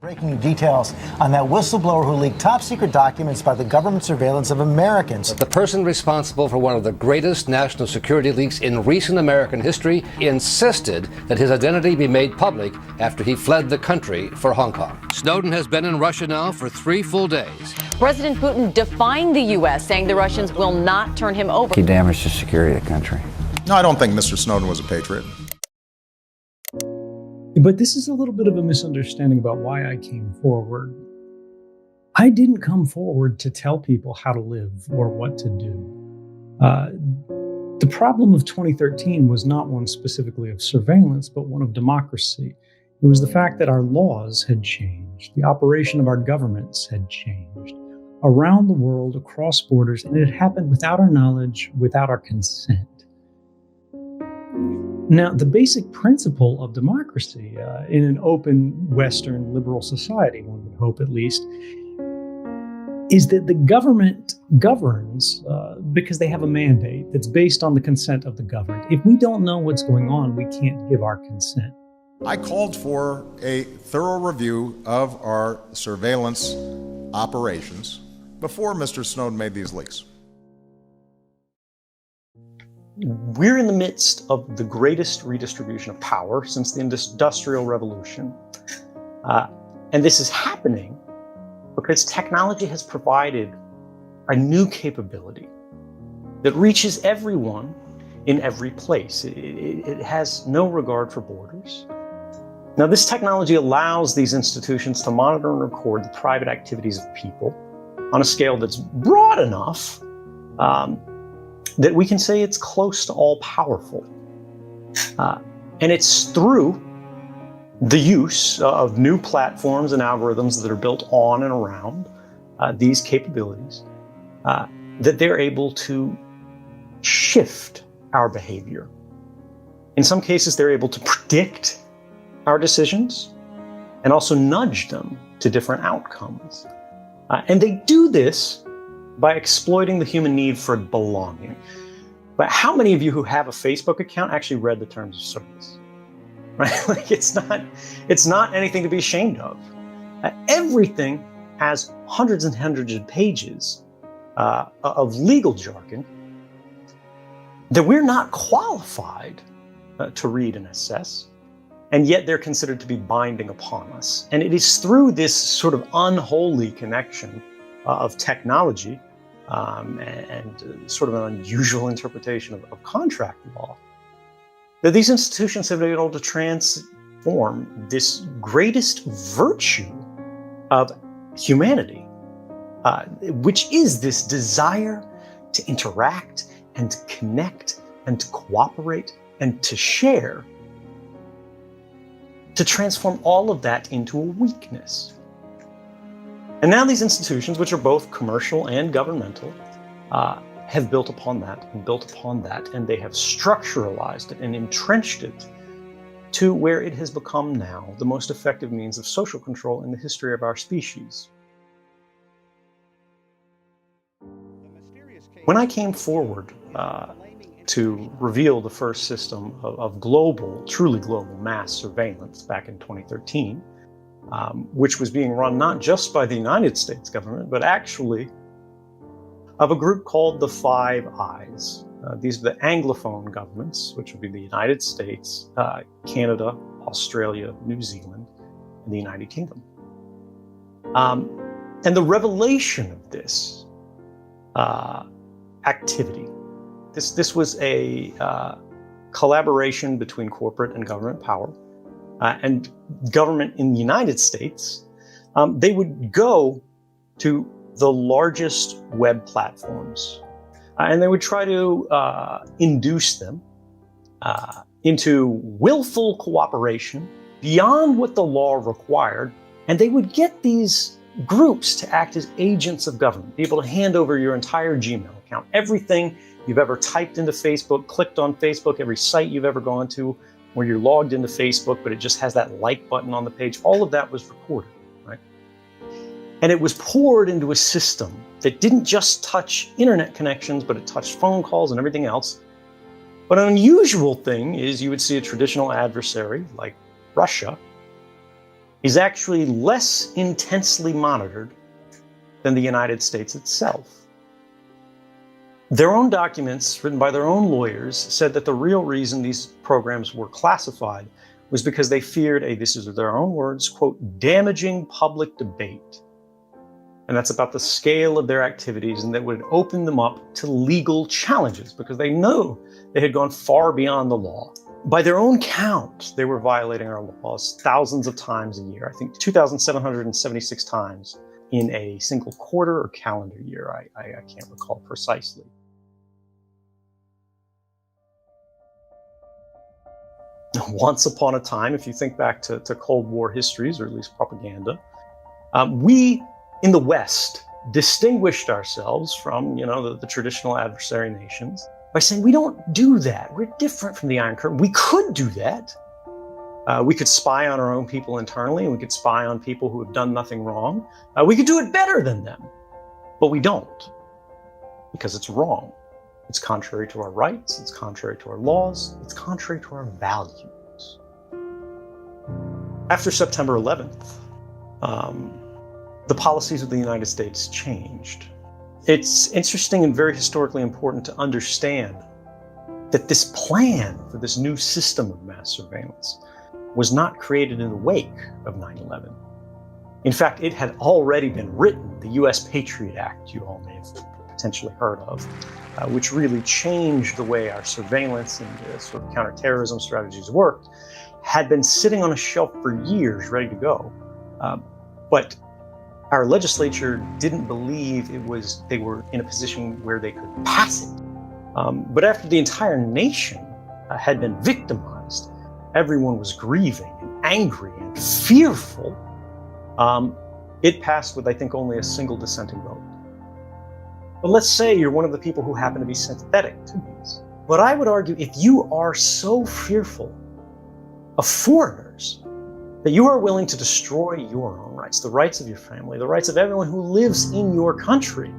Breaking details on that whistleblower who leaked top-secret documents about the government surveillance of Americans. The person responsible for one of the greatest national security leaks in recent American history insisted that his identity be made public after he fled the country for Hong Kong. Snowden has been in Russia now for 3 full days. President Putin defying the U.S., saying the Russians will not turn him over. He damaged the security of the country. No, I don't think Mr. Snowden was a patriot. But this is a little bit of a misunderstanding about why I came forward. I didn't come forward to tell people how to live or what to do. The problem of 2013 was not one specifically of surveillance, but one of democracy. It was the fact that our laws had changed. The operation of our governments had changed around the world, across borders, and it happened without our knowledge, without our consent. Now, the basic principle of democracy in an open, Western, liberal society, one would hope at least, is that the government governs because they have a mandate that's based on the consent of the governed. If we don't know what's going on, we can't give our consent. I called for a thorough review of our surveillance operations before Mr. Snowden made these leaks. We're in the midst of the greatest redistribution of power since the Industrial Revolution. And this is happening because technology has provided a new capability that reaches everyone in every place. It has no regard for borders. Now, this technology allows these institutions to monitor and record the private activities of people on a scale that's broad enough that we can say it's close to all-powerful. And it's through the use of new platforms and algorithms that are built on and around these capabilities that they're able to shift our behavior. In some cases, they're able to predict our decisions and also nudge them to different outcomes. And they do this by exploiting the human need for belonging. But how many of you who have a Facebook account actually read the terms of service? Right? Like it's not anything to be ashamed of. Everything has hundreds and hundreds of pages of legal jargon that we're not qualified to read and assess, and yet they're considered to be binding upon us. And it is through this sort of unholy connection of technology and sort of an unusual interpretation of contract law, that these institutions have been able to transform this greatest virtue of humanity, which is this desire to interact and to connect and to cooperate and to share, to transform all of that into a weakness. And now these institutions, which are both commercial and governmental, have built upon that, and they have structuralized it and entrenched it to where it has become now the most effective means of social control in the history of our species. When I came forward to reveal the first system of global, truly global mass surveillance back in 2013, which was being run not just by the United States government, but actually of a group called the Five Eyes. These are the Anglophone governments, which would be the United States, Canada, Australia, New Zealand, and the United Kingdom. And the revelation of this activity, this was a collaboration between corporate and government power, and government in the United States, they would go to the largest web platforms, and they would try to induce them into willful cooperation beyond what the law required, and they would get these groups to act as agents of government, be able to hand over your entire Gmail account, everything you've ever typed into Facebook, clicked on Facebook, every site you've ever gone to, where you're logged into Facebook, but it just has that like button on the page. All of that was recorded, right? And it was poured into a system that didn't just touch internet connections, but it touched phone calls and everything else. But an unusual thing is you would see a traditional adversary like Russia is actually less intensely monitored than the United States itself. Their own documents, written by their own lawyers, said that the real reason these programs were classified was because they feared this is their own words, quote, damaging public debate. And that's about the scale of their activities, and that would open them up to legal challenges because they knew they had gone far beyond the law. By their own count, they were violating our laws thousands of times a year. I think 2,776 times in a single quarter or calendar year. I can't recall precisely. Once upon a time, if you think back to Cold War histories, or at least propaganda, we in the West distinguished ourselves from, the traditional adversary nations by saying we don't do that. We're different from the Iron Curtain. We could do that. We could spy on our own people internally, and we could spy on people who have done nothing wrong. We could do it better than them, but we don't, because it's wrong. It's contrary to our rights, it's contrary to our laws, it's contrary to our values. After September 11th, the policies of the United States changed. It's interesting and very historically important to understand that this plan for this new system of mass surveillance was not created in the wake of 9/11. In fact, it had already been written. The US Patriot Act, you all may have potentially heard of, which really changed the way our surveillance and sort of counterterrorism strategies worked, had been sitting on a shelf for years, ready to go. But our legislature didn't believe they were in a position where they could pass it. But after the entire nation had been victimized, everyone was grieving and angry and fearful, it passed with, I think, only a single dissenting vote. But let's say you're one of the people who happen to be sympathetic to these. But I would argue, if you are so fearful of foreigners that you are willing to destroy your own rights, the rights of your family, the rights of everyone who lives in your country,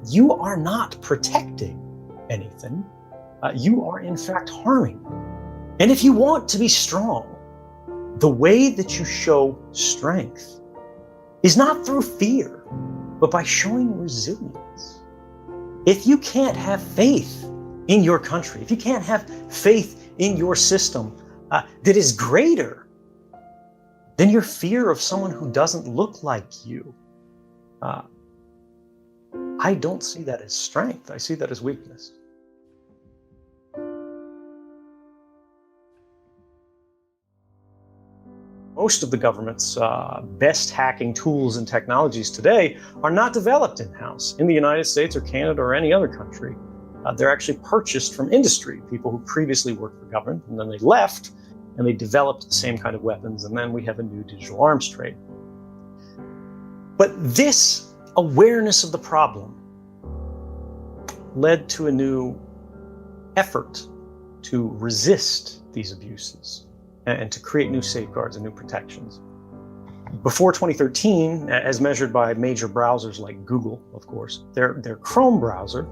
you are not protecting anything. You are, in fact, harming. And if you want to be strong, the way that you show strength is not through fear, but by showing resilience. If you can't have faith in your country, if you can't have faith in your system that is greater than your fear of someone who doesn't look like you, I don't see that as strength. I see that as weakness. Most of the government's best hacking tools and technologies today are not developed in-house in the United States or Canada or any other country. They're actually purchased from industry, people who previously worked for government, and then they left and they developed the same kind of weapons, and then we have a new digital arms trade. But this awareness of the problem led to a new effort to resist these abuses and to create new safeguards and new protections. Before 2013, as measured by major browsers like Google, of course, their Chrome browser,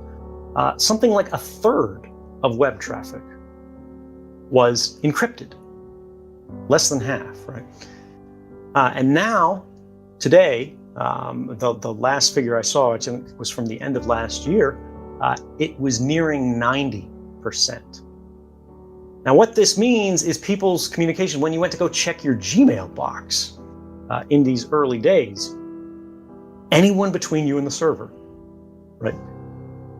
something like a third of web traffic was encrypted. Less than half, right? And now, today, the last figure I saw, which was from the end of last year, it was nearing 90%. Now, what this means is people's communication, when you went to go check your Gmail box in these early days, anyone between you and the server, right,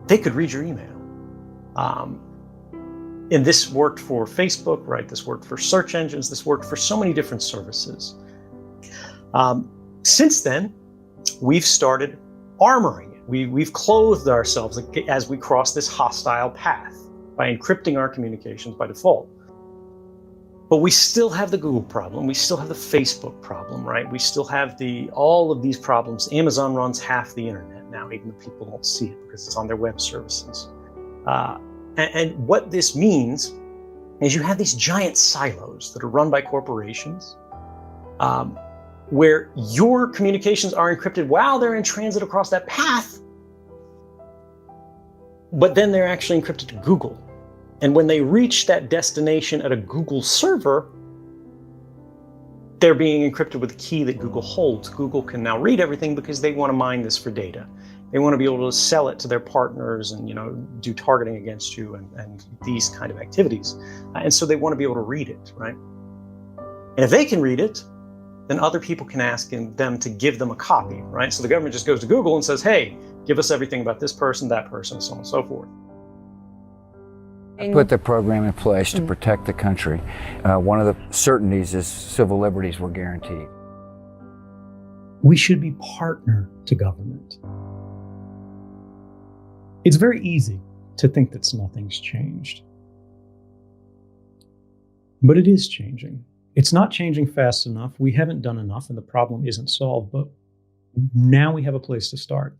they could read your email. And this worked for Facebook, right? This worked for search engines. This worked for so many different services. Since then, we've started armoring it. We've clothed ourselves as we cross this hostile path by encrypting our communications by default. But we still have the Google problem. We still have the Facebook problem, right? We still have all of these problems. Amazon runs half the internet now, even though people don't see it because it's on their web services. And what this means is you have these giant silos that are run by corporations, where your communications are encrypted while they're in transit across that path, but then they're actually encrypted to Google. And when they reach that destination at a Google server, they're being encrypted with a key that Google holds. Google can now read everything because they want to mine this for data. They want to be able to sell it to their partners and, do targeting against you and these kind of activities. And so they want to be able to read it, right? And if they can read it, then other people can ask them to give them a copy, right? So the government just goes to Google and says, hey, give us everything about this person, that person, so on and so forth. I put the program in place to protect the country. One of the certainties is civil liberties were guaranteed. We should be partner to government. It's very easy to think that nothing's changed. But it is changing. It's not changing fast enough. We haven't done enough, and the problem isn't solved. But now we have a place to start.